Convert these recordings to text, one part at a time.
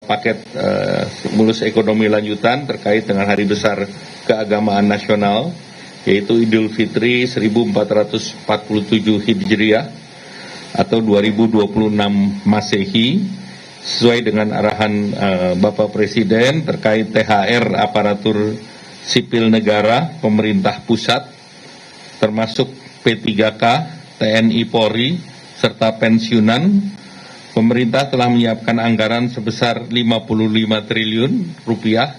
paket stimulus ekonomi lanjutan terkait dengan hari besar keagamaan nasional, yaitu Idul Fitri 1447 Hijriah atau 2026 Masehi, sesuai dengan arahan Bapak Presiden terkait THR aparatur sipil negara pemerintah pusat, termasuk P3K, TNI Polri, serta pensiunan. Pemerintah telah menyiapkan anggaran sebesar 55 triliun rupiah,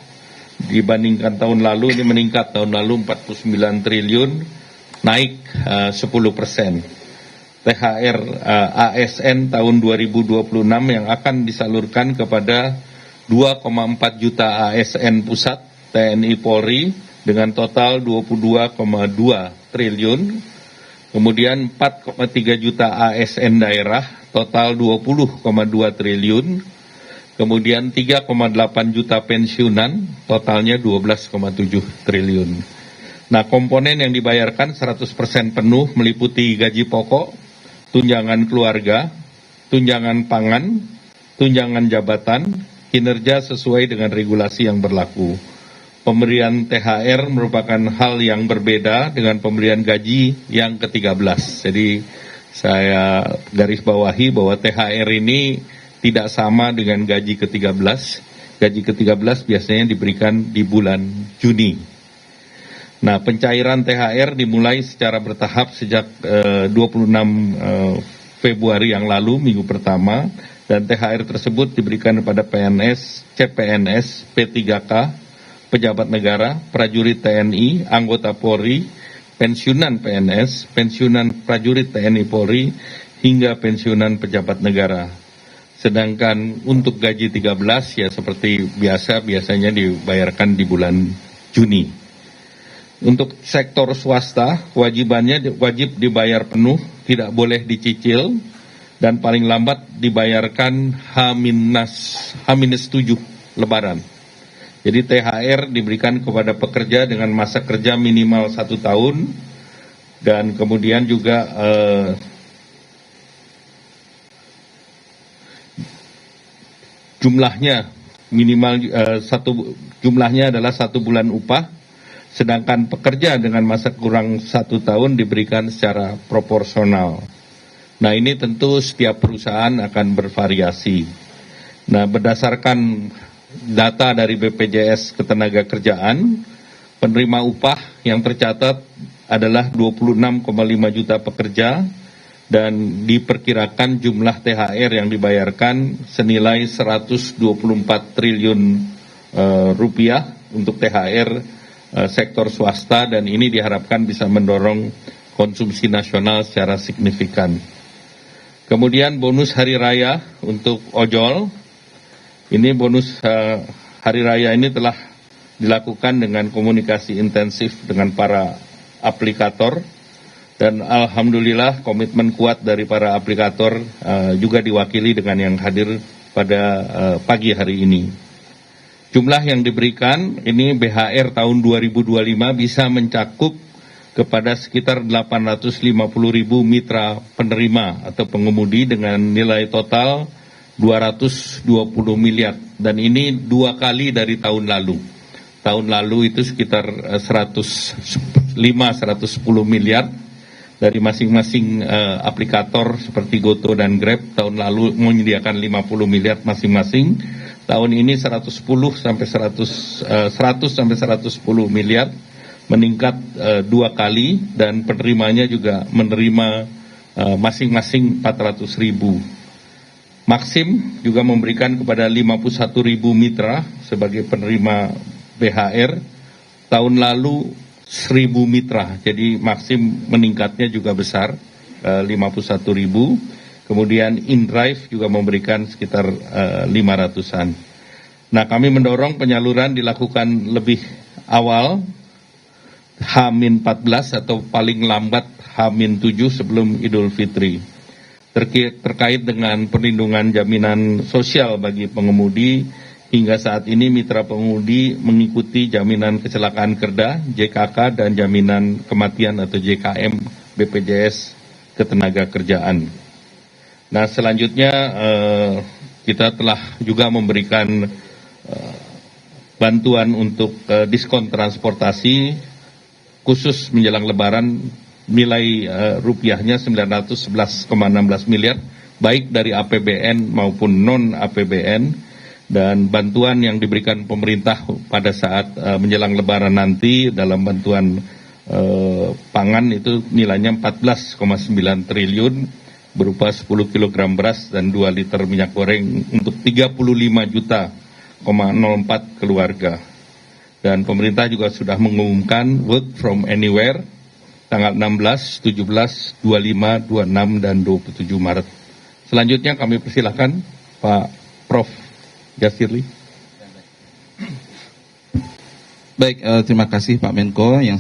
dibandingkan tahun lalu ini meningkat, tahun lalu 49 triliun, naik 10%. THR ASN tahun 2026 yang akan disalurkan kepada 2,4 juta ASN pusat TNI Polri dengan total 22,2 triliun, kemudian 4,3 juta ASN daerah total 20,2 triliun, kemudian 3,8 juta pensiunan, totalnya 12,7 triliun. Nah, komponen yang dibayarkan 100% penuh meliputi gaji pokok, tunjangan keluarga, tunjangan pangan, tunjangan jabatan, kinerja sesuai dengan regulasi yang berlaku. Pemberian THR merupakan hal yang berbeda dengan pemberian gaji yang ke-13. Jadi, saya garis bawahi bahwa THR ini tidak sama dengan gaji ke-13. Gaji ke-13 biasanya diberikan di bulan Juni. Nah, pencairan THR dimulai secara bertahap sejak 26 Februari yang lalu, minggu pertama, dan THR tersebut diberikan kepada PNS, CPNS, P3K, pejabat negara, prajurit TNI, anggota Polri, pensiunan PNS, pensiunan prajurit TNI Polri, hingga pensiunan pejabat negara. Sedangkan untuk gaji 13 ya seperti biasanya dibayarkan di bulan Juni. Untuk sektor swasta, kewajibannya wajib dibayar penuh, tidak boleh dicicil, dan paling lambat dibayarkan H-7 Lebaran. Jadi THR diberikan kepada pekerja dengan masa kerja minimal 1 tahun, dan kemudian juga jumlahnya minimal jumlahnya adalah 1 bulan upah, sedangkan pekerja dengan masa kurang 1 tahun diberikan secara proporsional. Nah, ini tentu setiap perusahaan akan bervariasi. Nah, berdasarkan data dari BPJS Ketenagakerjaan, penerima upah yang tercatat adalah 26,5 juta pekerja, dan diperkirakan jumlah THR yang dibayarkan senilai 124 triliun rupiah untuk THR sektor swasta, dan ini diharapkan bisa mendorong konsumsi nasional secara signifikan. Kemudian bonus hari raya untuk ojol. Ini bonus hari raya ini telah dilakukan dengan komunikasi intensif dengan para aplikator, dan alhamdulillah komitmen kuat dari para aplikator juga diwakili dengan yang hadir pada pagi hari ini. Jumlah yang diberikan ini BHR tahun 2025 bisa mencakup kepada sekitar 850.000 mitra penerima atau pengemudi dengan nilai total 220 miliar, dan ini 2 kali dari tahun lalu. Tahun lalu itu sekitar 110 miliar dari masing-masing aplikator seperti Goto dan Grab. Tahun lalu menyediakan 50 miliar masing-masing. Tahun ini 100 sampai 110 miliar, meningkat 2 kali, dan penerimanya juga menerima masing-masing 400.000. Maxim juga memberikan kepada 51.000 mitra sebagai penerima BHR. Tahun lalu 1.000 mitra, jadi Maxim meningkatnya juga besar, 51.000. Kemudian InDrive juga memberikan sekitar 500-an. Nah, kami mendorong penyaluran dilakukan lebih awal, H-14 atau paling lambat H-7 sebelum Idul Fitri. Terkait dengan perlindungan jaminan sosial bagi pengemudi, hingga saat ini mitra pengemudi mengikuti jaminan kecelakaan kerja JKK dan jaminan kematian atau JKM BPJS Ketenagakerjaan. Nah, selanjutnya kita telah juga memberikan bantuan untuk diskon transportasi khusus menjelang Lebaran, nilai rupiahnya 911,16 miliar, baik dari APBN maupun non-APBN, dan bantuan yang diberikan pemerintah pada saat menjelang Lebaran nanti dalam bantuan pangan itu nilainya 14,9 triliun, berupa 10 kg beras dan 2 liter minyak goreng untuk 35,04 keluarga. Dan pemerintah juga sudah mengumumkan work from anywhere tanggal 16, 17, 25, 26, dan 27 Maret. Selanjutnya kami persilahkan Pak Prof. Yasirli. Baik, terima kasih Pak Menko. Yang